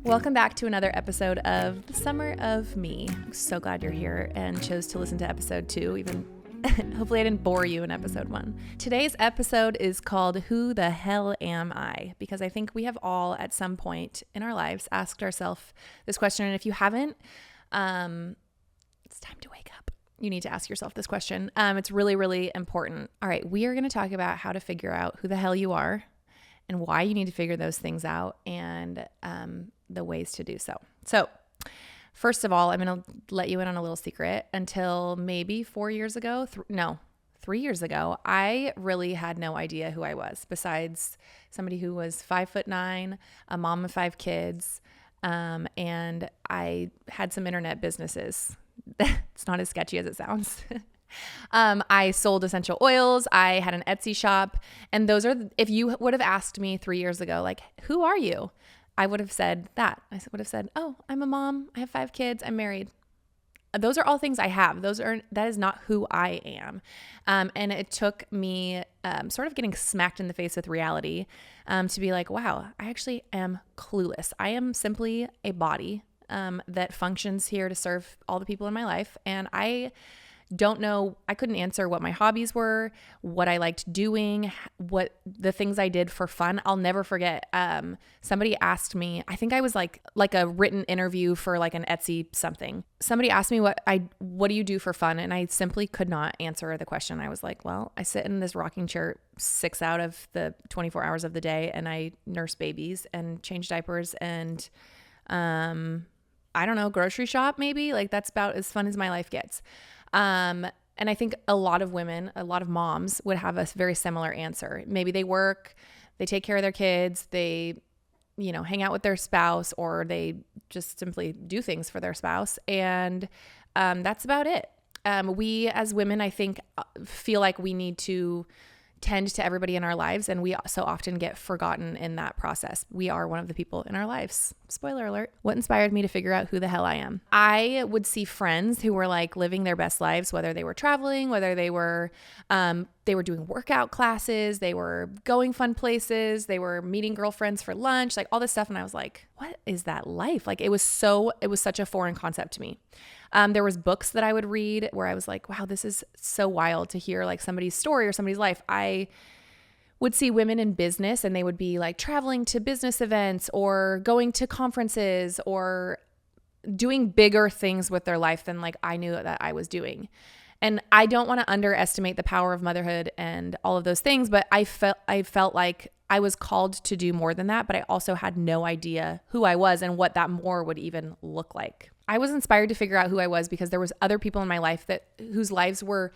Welcome back to another episode of The Summer of Me. I'm so glad you're here and chose to listen to episode 2, even hopefully I didn't bore you in episode 1. Today's episode is called Who the Hell Am I? Because I think we have all at some point in our lives asked ourselves this question. And if you haven't, it's time to wake up. You need to ask yourself this question. It's really, really important. All right, we are going to talk about how to figure out who the hell you are and why you need to figure those things out and the ways to do so. So first of all, I'm going to let you in on a little secret. Until maybe 3 years ago, I really had no idea who I was, besides somebody who was 5'9", a mom of 5 kids, and I had some internet businesses. It's not as sketchy as it sounds. I sold essential oils. I had an Etsy shop. And those are, if you would have asked me 3 years ago, like, who are you? I would have said that. I would have said, oh, I'm a mom. I have 5 kids. I'm married. Those are all things I have. That is not who I am. And it took me sort of getting smacked in the face with reality to be like, wow, I actually am clueless. I am simply a body that functions here to serve all the people in my life. And I don't know, I couldn't answer what my hobbies were, what I liked doing, what the things I did for fun. I'll never forget. Somebody asked me, I think I was like a written interview for like an Etsy something. Somebody asked me what do you do for fun? And I simply could not answer the question. I was like, well, I sit in this rocking chair 6 out of the 24 hours of the day, and I nurse babies and change diapers and, I don't know, grocery shop maybe. Like that's about as fun as my life gets. And I think a lot of women, a lot of moms would have a very similar answer. Maybe they work, they take care of their kids, they, hang out with their spouse, or they just simply do things for their spouse. And that's about it. We as women, I think, feel like we need to tend to everybody in our lives, and we so often get forgotten in that process. We are one of the people in our lives. Spoiler alert. What inspired me to figure out who the hell I am? I would see friends who were like living their best lives, whether they were traveling, whether they were doing workout classes, they were going fun places, they were meeting girlfriends for lunch, like all this stuff. And I was like, what is that life? Like it was such a foreign concept to me. There was books that I would read where I was like, wow, this is so wild to hear like somebody's story or somebody's life. I would see women in business and they would be like traveling to business events or going to conferences or doing bigger things with their life than like I knew that I was doing. And I don't want to underestimate the power of motherhood and all of those things, but I felt like I was called to do more than that, but I also had no idea who I was and what that more would even look like. I was inspired to figure out who I was because there was other people in my life whose lives were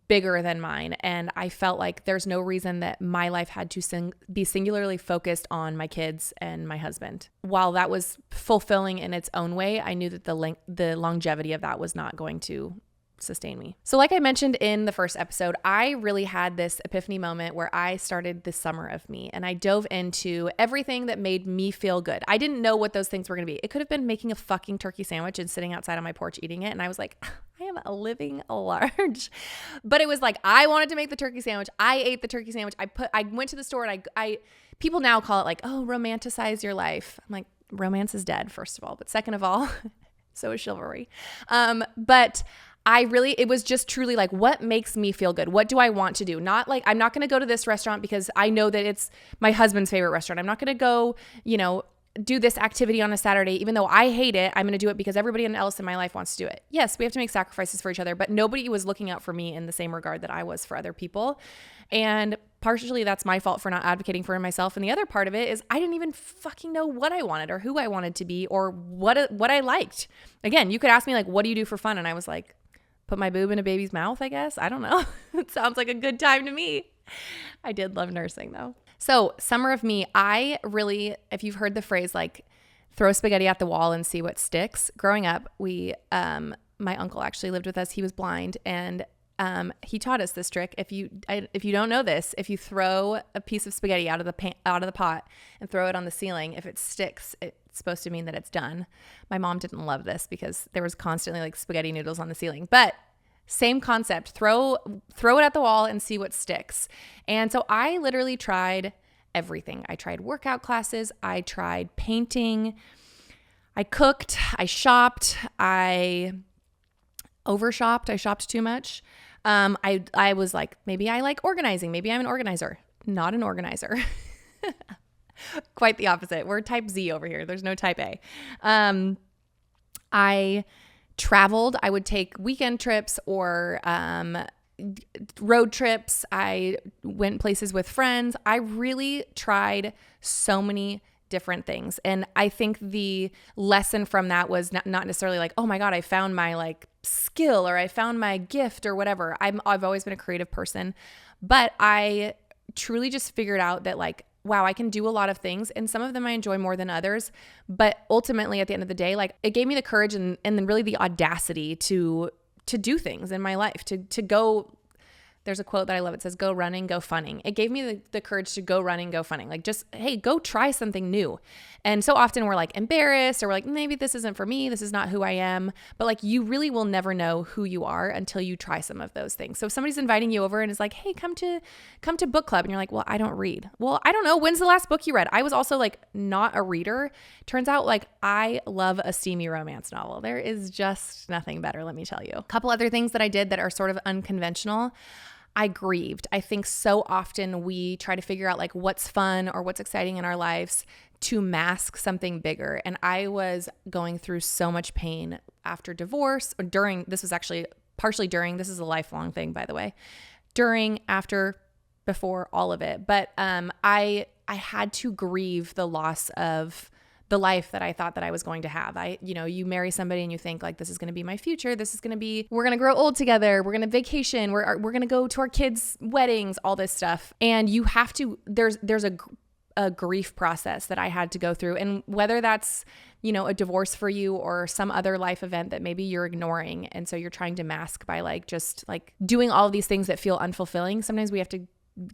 bigger than mine. And I felt like there's no reason that my life had to be singularly focused on my kids and my husband. While that was fulfilling in its own way, I knew that the longevity of that was not going to sustain me. So like I mentioned in the first episode, I really had this epiphany moment where I started the summer of me and I dove into everything that made me feel good. I didn't know what those things were going to be. It could have been making a fucking turkey sandwich and sitting outside on my porch eating it. And I was like, I am living large. But it was like, I wanted to make the turkey sandwich. I ate the turkey sandwich. I went to the store and I people now call it like, oh, romanticize your life. I'm like, romance is dead, first of all. But second of all, so is chivalry. But it was just truly like, what makes me feel good? What do I want to do? Not like, I'm not going to go to this restaurant because I know that it's my husband's favorite restaurant. I'm not going to go, do this activity on a Saturday, even though I hate it. I'm going to do it because everybody else in my life wants to do it. Yes, we have to make sacrifices for each other, but nobody was looking out for me in the same regard that I was for other people. And partially that's my fault for not advocating for myself. And the other part of it is I didn't even fucking know what I wanted or who I wanted to be or what I liked. Again, you could ask me like, what do you do for fun? And I was like, put my boob in a baby's mouth, I guess. I don't know. It sounds like a good time to me. I did love nursing though. So summer of me, I really, if you've heard the phrase like throw spaghetti at the wall and see what sticks. Growing up, my uncle actually lived with us. He was blind and he taught us this trick. If you don't know this, if you throw a piece of spaghetti out of the pot and throw it on the ceiling, if it sticks, it's supposed to mean that it's done. My mom didn't love this because there was constantly like spaghetti noodles on the ceiling, but same concept, throw it at the wall and see what sticks. And so I literally tried everything. I tried workout classes. I tried painting. I cooked. I shopped. I overshopped. I shopped too much. I was like, maybe I like organizing. Maybe I'm an organizer. Not an organizer. Quite the opposite. We're type Z over here. There's no type A. I traveled. I would take weekend trips or road trips. I went places with friends. I really tried so many different things. And I think the lesson from that was not necessarily like, oh my God, I found my like skill or I found my gift or whatever. I've always been a creative person, but I truly just figured out that like, wow, I can do a lot of things and some of them I enjoy more than others. But ultimately at the end of the day, like it gave me the courage and then really the audacity to do things in my life, to go. There's a quote that I love. It says, go running, go funning. It gave me the courage to go running, go funning. Like just, hey, go try something new. And so often we're like embarrassed or we're like, maybe this isn't for me. This is not who I am. But like, you really will never know who you are until you try some of those things. So if somebody's inviting you over and is like, hey, come to book club. And you're like, well, I don't read. Well, I don't know. When's the last book you read? I was also like not a reader. Turns out like I love a steamy romance novel. There is just nothing better. Let me tell you. A couple other things that I did that are sort of unconventional. I grieved. I think so often we try to figure out like what's fun or what's exciting in our lives to mask something bigger. And I was going through so much pain after divorce or during, this was actually partially during, this is a lifelong thing, by the way, during, after, before, all of it. But I had to grieve the loss of the life that I thought that I was going to have. You marry somebody and you think like, this is going to be my future. This is going to be, we're going to grow old together. We're going to vacation. We're going to go to our kids' weddings, all this stuff. And you have to, there's a grief process that I had to go through. And whether that's, a divorce for you or some other life event that maybe you're ignoring. And so you're trying to mask by like, just like doing all of these things that feel unfulfilling. Sometimes we have to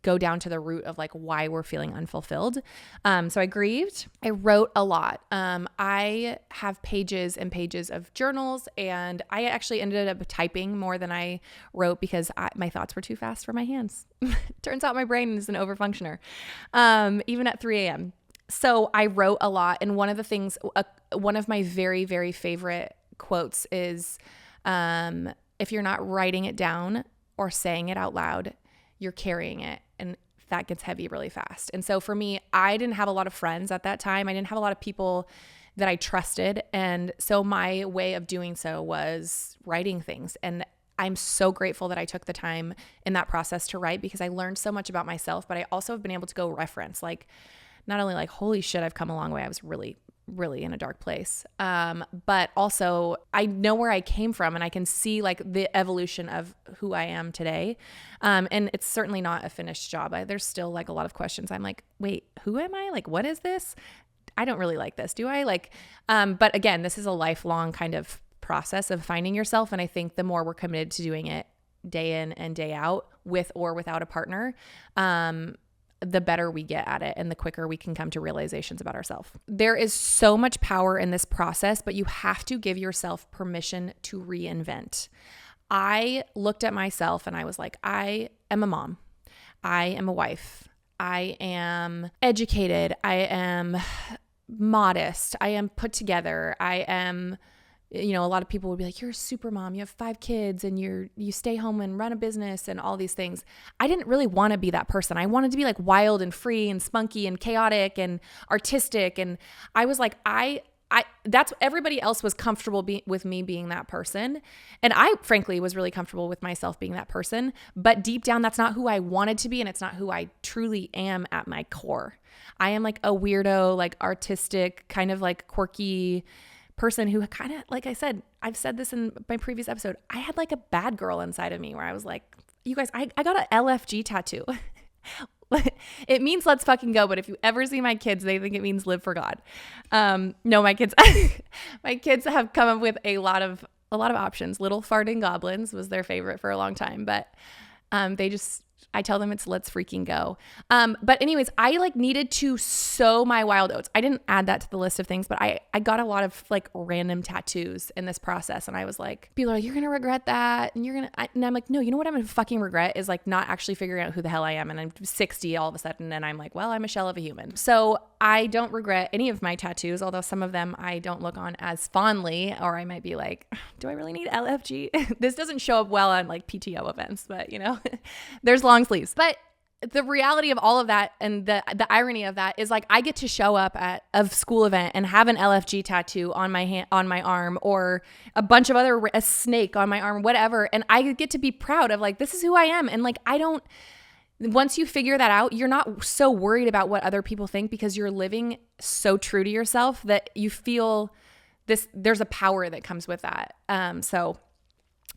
go down to the root of like why we're feeling unfulfilled. So I grieved. I wrote a lot. I have pages and pages of journals, and I actually ended up typing more than I wrote because my thoughts were too fast for my hands. Turns out my brain is an overfunctioner, even at 3 a.m. So I wrote a lot. And one of the things, one of my very, very favorite quotes is, if you're not writing it down or saying it out loud, you're carrying it, and that gets heavy really fast. And so for me, I didn't have a lot of friends at that time. I didn't have a lot of people that I trusted. And so my way of doing so was writing things. And I'm so grateful that I took the time in that process to write because I learned so much about myself, but I also have been able to go reference, like, not only like, holy shit, I've come a long way. I was really in a dark place. But also I know where I came from and I can see like the evolution of who I am today. And it's certainly not a finished job. There's still like a lot of questions. I'm like, wait, who am I? Like, what is this? I don't really like this. Do I like, but again, this is a lifelong kind of process of finding yourself. And I think the more we're committed to doing it day in and day out with or without a partner, the better we get at it and the quicker we can come to realizations about ourselves. There is so much power in this process, but you have to give yourself permission to reinvent. I looked at myself and I was like, I am a mom. I am a wife. I am educated. I am modest. I am put together. I am, a lot of people would be like, you're a super mom. You have 5 kids and you stay home and run a business and all these things. I didn't really want to be that person. I wanted to be like wild and free and spunky and chaotic and artistic. And I was like, that's everybody else was comfortable with me being that person. And I frankly was really comfortable with myself being that person, but deep down, that's not who I wanted to be. And it's not who I truly am at my core. I am like a weirdo, like artistic, kind of like quirky person who kind of, like I said, I've said this in my previous episode, I had like a bad girl inside of me where I was like, you guys, I got an LFG tattoo. It means let's fucking go. But if you ever see my kids, they think it means live for God. No, my kids, my kids have come up with a lot of options. Little farting goblins was their favorite for a long time, but they just I tell them it's let's freaking go. But anyways, I like needed to sow my wild oats. I didn't add that to the list of things, but I got a lot of like random tattoos in this process. And I was like, people are like, you're going to regret that. And and I'm like, no, you know what I'm going to fucking regret is like not actually figuring out who the hell I am. And I'm 60 all of a sudden. And I'm like, well, I'm a shell of a human. So I don't regret any of my tattoos, although some of them I don't look on as fondly, or I might be like, do I really need LFG? This doesn't show up well on like PTO events, but there's long sleeves. But the reality of all of that and the irony of that is like I get to show up at a school event and have an LFG tattoo on my hand, on my arm, or a bunch of a snake on my arm, whatever. And I get to be proud of like, this is who I am. And like, once you figure that out, you're not so worried about what other people think because you're living so true to yourself that you feel there's a power that comes with that. So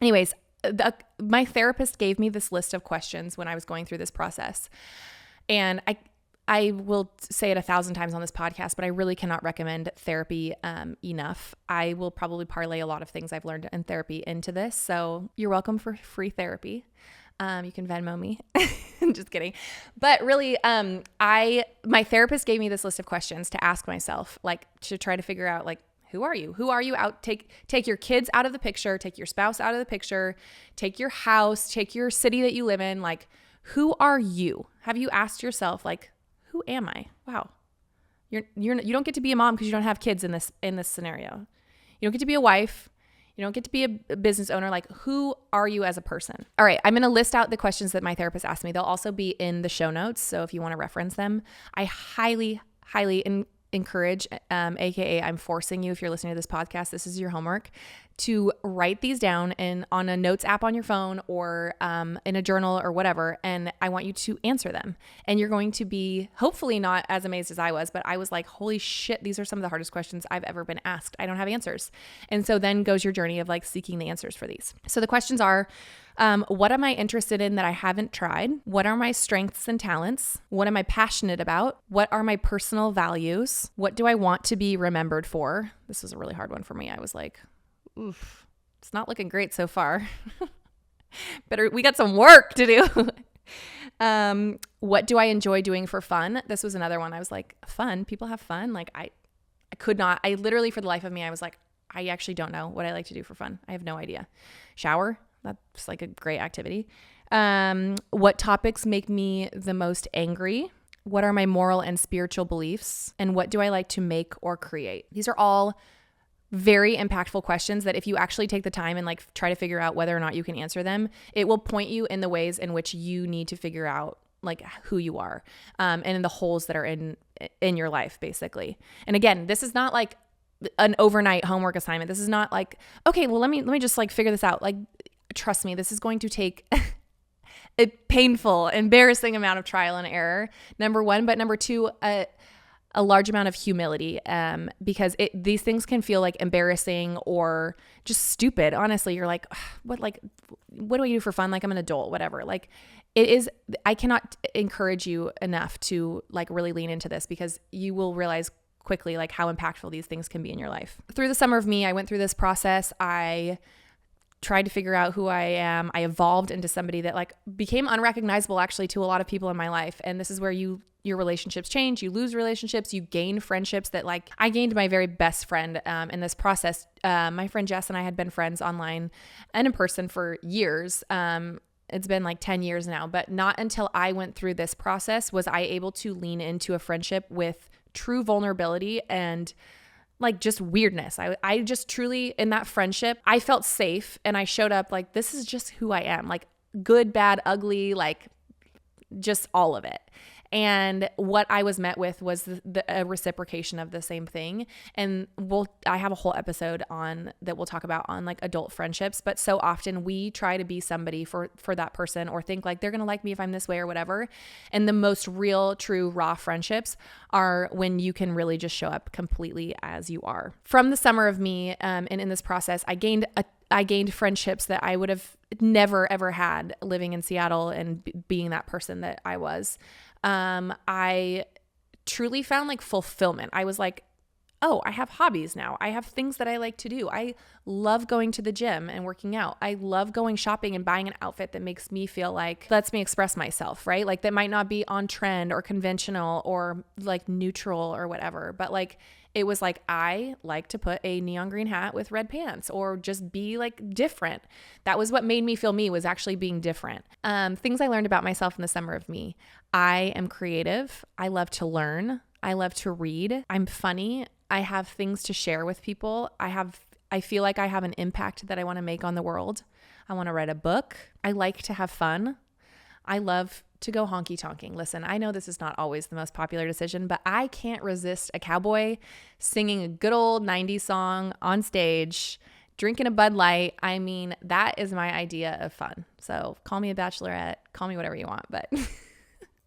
anyways, my therapist gave me this list of questions when I was going through this process. And I will say it 1,000 times on this podcast, but I really cannot recommend therapy enough. I will probably parlay a lot of things I've learned in therapy into this. So you're welcome for free therapy. You can Venmo me. I'm just kidding. But really, my therapist gave me this list of questions to ask myself, like to try to figure out like, who are you? Who are you out? Take your kids out of the picture, take your spouse out of the picture, take your house, take your city that you live in. Like, who are you? Have you asked yourself, like, who am I? Wow. You don't get to be a mom because you don't have kids in this scenario. You don't get to be a wife. You don't get to be a business owner. Like, who are you as a person? All right. I'm going to list out the questions that my therapist asked me. They'll also be in the show notes. So if you want to reference them, I highly encourage, AKA I'm forcing you, if you're listening to this podcast, this is your homework, to write these down on a notes app on your phone or in a journal or whatever. And I want you to answer them. And you're going to be hopefully not as amazed as I was, but I was like, holy shit, these are some of the hardest questions I've ever been asked. I don't have answers. And so then goes your journey of like seeking the answers for these. So the questions are, what am I interested in that I haven't tried? What are my strengths and talents? What am I passionate about? What are my personal values? What do I want to be remembered for? This was a really hard one for me. I was like, oof, it's not looking great so far. We got some work to do. What do I enjoy doing for fun? This was another one. I was like, fun? People have fun? Like I could not, I literally for the life of me, I was like, I actually don't know what I like to do for fun. I have no idea. Shower? That's like a great activity. What topics make me the most angry? What are my moral and spiritual beliefs? And what do I like to make or create? These are all very impactful questions that if you actually take the time and like try to figure out whether or not you can answer them, it will point you in the ways in which you need to figure out like who you are, and in the holes that are in your life, basically. And again, this is not like an overnight homework assignment. This is not like, okay, well, let me just like figure this out. Like, trust me, this is going to take a painful, embarrassing amount of trial and error, number one. But number two, a large amount of humility, because these things can feel like embarrassing or just stupid. Honestly, you're like, what do I do for fun? Like I'm an adult, whatever. Like it is, I cannot encourage you enough to like really lean into this because you will realize quickly like how impactful these things can be in your life. Through the summer of me, I went through this process. I tried to figure out who I am. I evolved into somebody that like became unrecognizable actually to a lot of people in my life. And this is where your relationships change, you lose relationships, you gain friendships that like I gained my very best friend in this process. My friend Jess and I had been friends online and in person for years. It's been like 10 years now, but not until I went through this process was I able to lean into a friendship with true vulnerability and like just weirdness. I just truly, in that friendship, I felt safe and I showed up like, this is just who I am, like good, bad, ugly, like just all of it. And what I was met with was a reciprocation of the same thing. And I have a whole episode that we'll talk about on like adult friendships, but so often we try to be somebody for that person or think like they're going to like me if I'm this way or whatever. And the most real, true, raw friendships are when you can really just show up completely as you are. From the summer of me, and in this process, I gained friendships that I would have never, ever had living in Seattle and being that person that I was. I truly found like fulfillment. I was like, oh, I have hobbies now. I have things that I like to do. I love going to the gym and working out. I love going shopping and buying an outfit that makes me feel like lets me express myself, right? Like that might not be on trend or conventional or like neutral or whatever, but like it was like I like to put a neon green hat with red pants or just be like different. That was what made me feel me, was actually being different. Things I learned about myself in the summer of me. I am creative. I love to learn. I love to read. I'm funny. I have things to share with people. I feel like I have an impact that I want to make on the world. I want to write a book. I like to have fun. I love to go honky tonking. Listen, I know this is not always the most popular decision, but I can't resist a cowboy singing a good old 90s song on stage, drinking a Bud Light. I mean, that is my idea of fun. So call me a bachelorette, call me whatever you want, but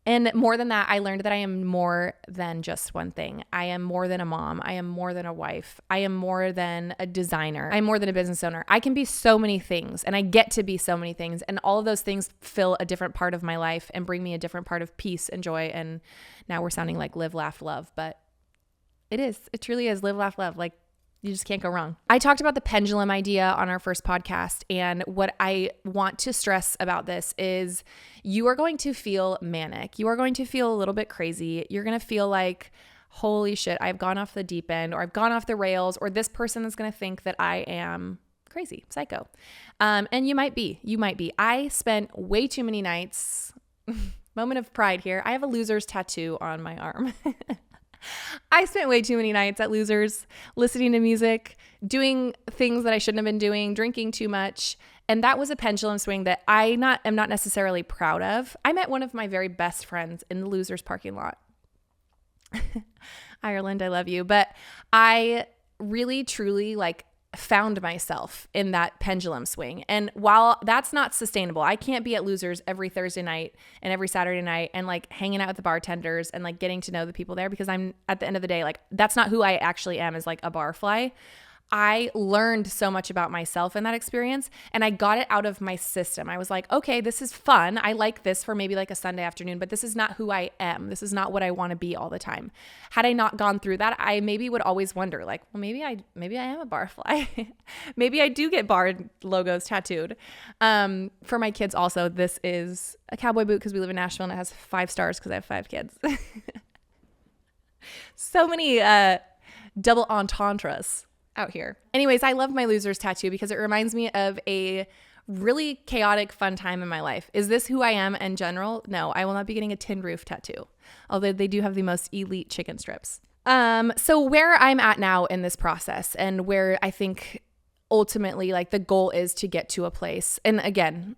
and more than that, I learned that I am more than just one thing. I am more than a mom. I am more than a wife. I am more than a designer. I'm more than a business owner. I can be so many things, and I get to be so many things. And all of those things fill a different part of my life and bring me a different part of peace and joy. And now we're sounding like live, laugh, love, but it is. It truly is live, laugh, love. Like, you just can't go wrong. I talked about the pendulum idea on our first podcast. And what I want to stress about this is you are going to feel manic. You are going to feel a little bit crazy. You're going to feel like, holy shit, I've gone off the deep end, or I've gone off the rails, or this person is going to think that I am crazy, psycho. And you might be. I spent way too many nights, moment of pride here. I have a loser's tattoo on my arm. I spent way too many nights at Losers, listening to music, doing things that I shouldn't have been doing, drinking too much. And that was a pendulum swing that am not necessarily proud of. I met one of my very best friends in the Losers parking lot. Ireland, I love you. But I really, truly found myself in that pendulum swing. And while that's not sustainable, I can't be at Losers every Thursday night and every Saturday night and hanging out with the bartenders and getting to know the people there, because I'm, at the end of the day, that's not who I actually am, as a barfly. I learned so much about myself in that experience, and I got it out of my system. I was like, okay, this is fun. I like this for maybe a Sunday afternoon, but this is not who I am. This is not what I want to be all the time. Had I not gone through that, I maybe would always wonder well, maybe I am a barfly. Maybe I do get bar logos tattooed. For my kids also, this is a cowboy boot because we live in Nashville and it has 5 stars because I have 5 kids. So many double entendres out here. Anyways, I love my Losers tattoo because it reminds me of a really chaotic, fun time in my life. Is this who I am in general? No, I will not be getting a tin roof tattoo, although they do have the most elite chicken strips. So where I'm at now in this process, and where I think ultimately the goal is to get to a place. And again,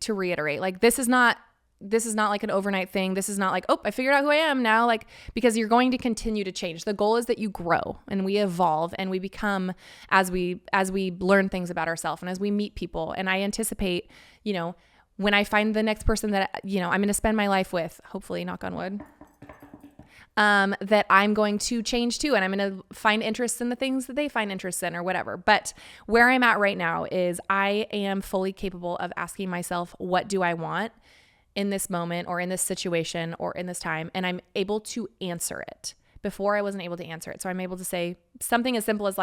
to reiterate, this is not an overnight thing. This is not oh, I figured out who I am now, because you're going to continue to change. The goal is that you grow and we evolve and we become as we learn things about ourselves and as we meet people. And I anticipate, when I find the next person that, I'm going to spend my life with, hopefully, knock on wood, that I'm going to change too. And I'm going to find interests in the things that they find interest in or whatever. But where I'm at right now is I am fully capable of asking myself, what do I want in this moment or in this situation or in this time? And I'm able to answer it. Before, I wasn't able to answer it. So I'm able to say something as simple as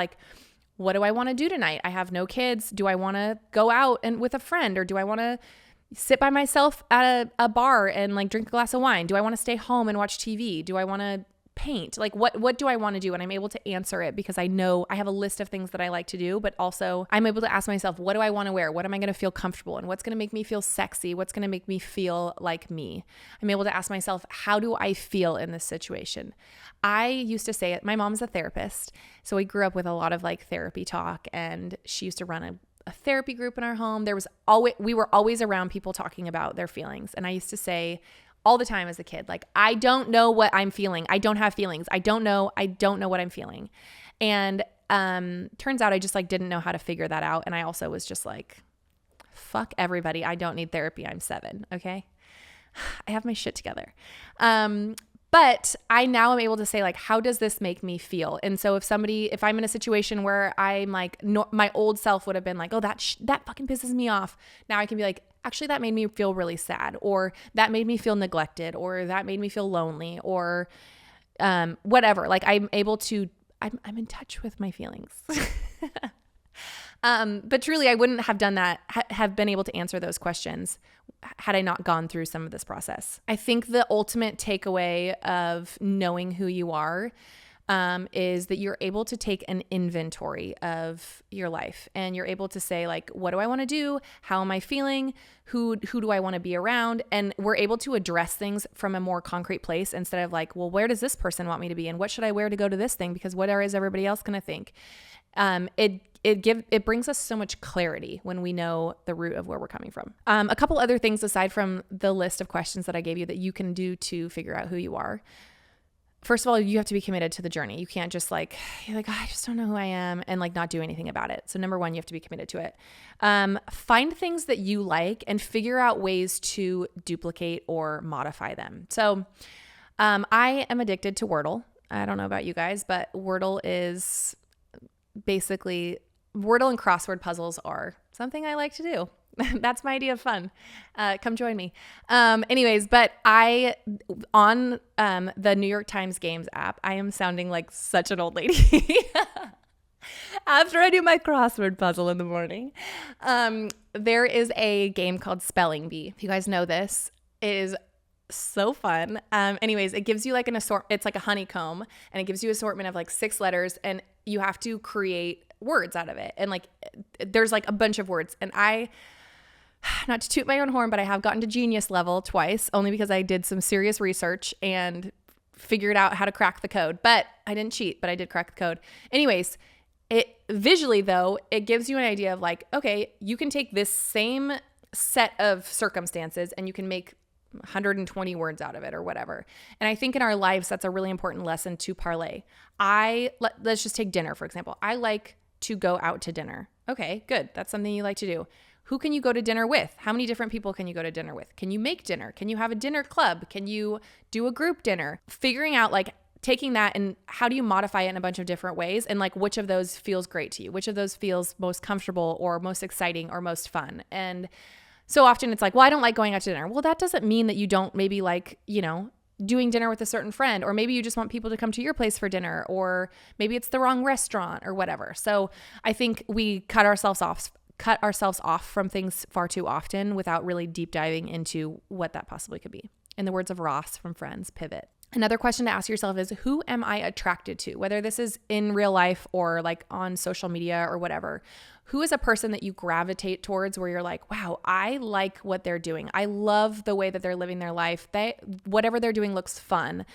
what do I want to do tonight? I have no kids. Do I want to go out and with a friend, or do I want to sit by myself at a bar and drink a glass of wine? Do I want to stay home and watch TV? Do I want to paint? What do I want to do? And I'm able to answer it because I know I have a list of things that I like to do, but also I'm able to ask myself, what do I want to wear? What am I going to feel comfortable in? What's going to make me feel sexy? What's going to make me feel like me? I'm able to ask myself, how do I feel in this situation? I used to say it. My mom's a therapist, so we grew up with a lot of therapy talk, and she used to run a therapy group in our home. We were always around people talking about their feelings. And I used to say all the time as a kid, I don't know what I'm feeling. I don't have feelings. I don't know what I'm feeling. And turns out I just didn't know how to figure that out. And I also was just fuck everybody. I don't need therapy. I'm 7. Okay. I have my shit together. But I now am able to say, how does this make me feel? And so if I'm in a situation where I'm my old self would have been oh, that fucking pisses me off. Now I can be actually, that made me feel really sad, or that made me feel neglected, or that made me feel lonely, or whatever. I'm able to I'm in touch with my feelings. But truly, I wouldn't have done that, have been able to answer those questions had I not gone through some of this process. I think the ultimate takeaway of knowing who you are is that you're able to take an inventory of your life, and you're able to say, like, what do I want to do? How am I feeling? Who do I want to be around? And we're able to address things from a more concrete place instead of like, well, where does this person want me to be? And what should I wear to go to this thing? Because what is everybody else going to think? It brings us so much clarity when we know the root of where we're coming from. A couple other things aside from the list of questions that I gave you that you can do to figure out who you are. First of all, you have to be committed to the journey. You can't just like, you're like, oh, I just don't know who I am, and like not do anything about it. So number one, you have to be committed to it. Find things that you like and figure out ways to duplicate or modify them. So I am addicted to Wordle. I don't know about you guys, but Wordle and crossword puzzles are something I like to do. That's my idea of fun. Come join me. Anyways, but on the New York Times Games app, I am sounding like such an old lady. After I do my crossword puzzle in the morning, there is a game called Spelling Bee. If you guys know this, it is so fun. Anyways, it gives you like it's like a honeycomb, and it gives you an assortment of like 6 letters, and you have to create words out of it. And like, there's like a bunch of words, and not to toot my own horn, but I have gotten to genius level twice, only because I did some serious research and figured out how to crack the code. But I didn't cheat, but I did crack the code. Anyways, it visually though, it gives you an idea of like, okay, you can take this same set of circumstances and you can make 120 words out of it or whatever. And I think in our lives, that's a really important lesson to parlay. Let's just take dinner, for example. I like to go out to dinner. Okay, good. That's something you like to do. Who can you go to dinner with? How many different people can you go to dinner with? Can you make dinner? Can you have a dinner club? Can you do a group dinner? Figuring out like taking that and how do you modify it in a bunch of different ways, and like which of those feels great to you? Which of those feels most comfortable or most exciting or most fun? And so often it's like, well, I don't like going out to dinner. Well, that doesn't mean that you don't maybe like, doing dinner with a certain friend, or maybe you just want people to come to your place for dinner, or maybe it's the wrong restaurant or whatever. So I think we cut ourselves off from things far too often without really deep diving into what that possibly could be. In the words of Ross from Friends, pivot. Another question to ask yourself is, who am I attracted to? Whether this is in real life or like on social media or whatever. Who is a person that you gravitate towards where you're like, wow, I like what they're doing. I love the way that they're living their life. Whatever they're doing looks fun.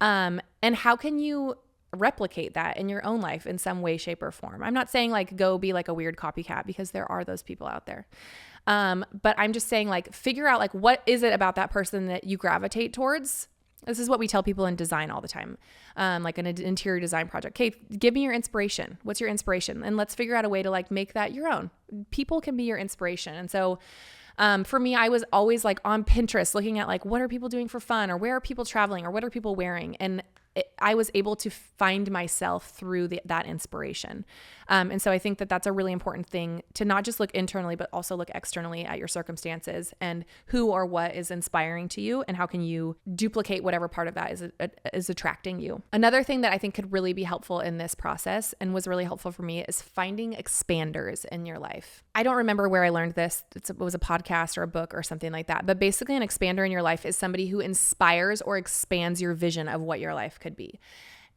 And how can you replicate that in your own life in some way, shape, or form? I'm not saying like go be like a weird copycat, because there are those people out there. But I'm just saying like figure out like what is it about that person that you gravitate towards. This is what we tell people in design all the time, like an interior design project. Okay, give me your inspiration. What's your inspiration? And let's figure out a way to like make that your own. People can be your inspiration. And so for me, I was always like on Pinterest looking at like, what are people doing for fun, or where are people traveling, or what are people wearing? And I was able to find myself through that inspiration. And so I think that that's a really important thing, to not just look internally, but also look externally at your circumstances and who or what is inspiring to you, and how can you duplicate whatever part of that is attracting you. Another thing that I think could really be helpful in this process, and was really helpful for me, is finding expanders in your life. I don't remember where I learned this. It was a podcast or a book or something like that. But basically an expander in your life is somebody who inspires or expands your vision of what your life could be.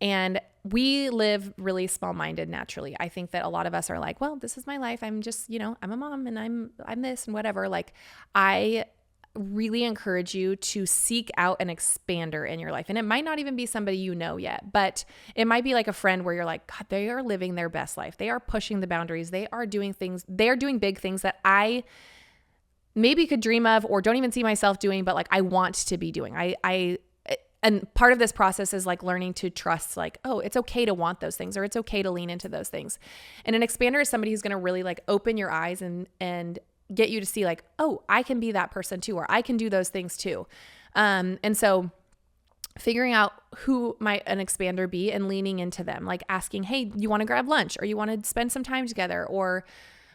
And we live really small-minded naturally. I think that a lot of us are like, well, this is my life. I'm just, I'm a mom and I'm this and whatever. Like, I really encourage you to seek out an expander in your life. And it might not even be somebody you know yet, but it might be like a friend where you're like, God, they are living their best life. They are pushing the boundaries. They are doing things. They are doing big things that I maybe could dream of or don't even see myself doing, but like I want to be doing. And part of this process is like learning to trust, like, oh, it's okay to want those things, or it's okay to lean into those things. And an expander is somebody who's going to really like open your eyes and get you to see like, oh, I can be that person too, or I can do those things too. And so figuring out who might an expander be and leaning into them, like asking, hey, you want to grab lunch, or you want to spend some time together, or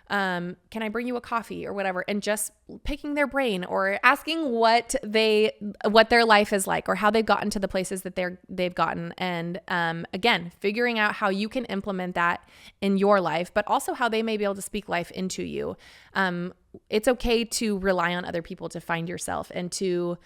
Can I bring you a coffee or whatever? And just picking their brain or asking what their life is like or how they've gotten to the places that they've gotten. And again, figuring out how you can implement that in your life, but also how they may be able to speak life into you. It's okay to rely on other people to find yourself and to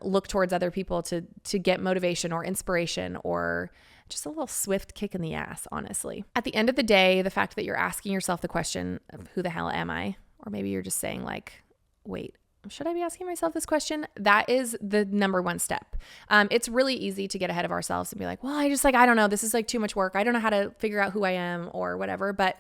look towards other people to get motivation or inspiration or just a little swift kick in the ass, honestly. At the end of the day, the fact that you're asking yourself the question of who the hell am I? Or maybe you're just saying like, wait, should I be asking myself this question? That is the number one step. It's really easy to get ahead of ourselves and be like, well, I don't know. This is like too much work. I don't know how to figure out who I am or whatever. But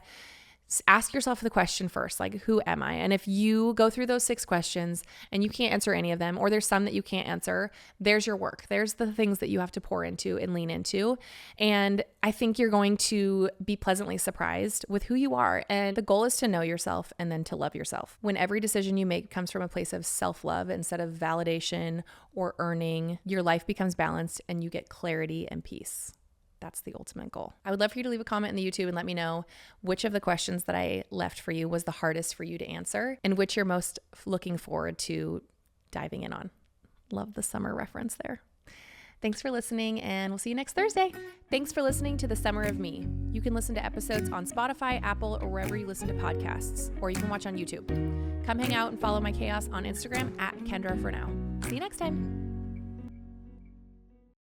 ask yourself the question first, like, who am I? And if you go through those 6 questions and you can't answer any of them, or there's some that you can't answer, there's your work. There's the things that you have to pour into and lean into. And I think you're going to be pleasantly surprised with who you are. And the goal is to know yourself and then to love yourself. When every decision you make comes from a place of self-love instead of validation or earning, your life becomes balanced and you get clarity and peace. That's the ultimate goal. I would love for you to leave a comment in the YouTube and let me know which of the questions that I left for you was the hardest for you to answer and which you're most looking forward to diving in on. Love the summer reference there. Thanks for listening, and we'll see you next Thursday. Thanks for listening to The Summer of Me. You can listen to episodes on Spotify, Apple, or wherever you listen to podcasts, or you can watch on YouTube. Come hang out and follow my chaos on Instagram at Kendra for now. See you next time.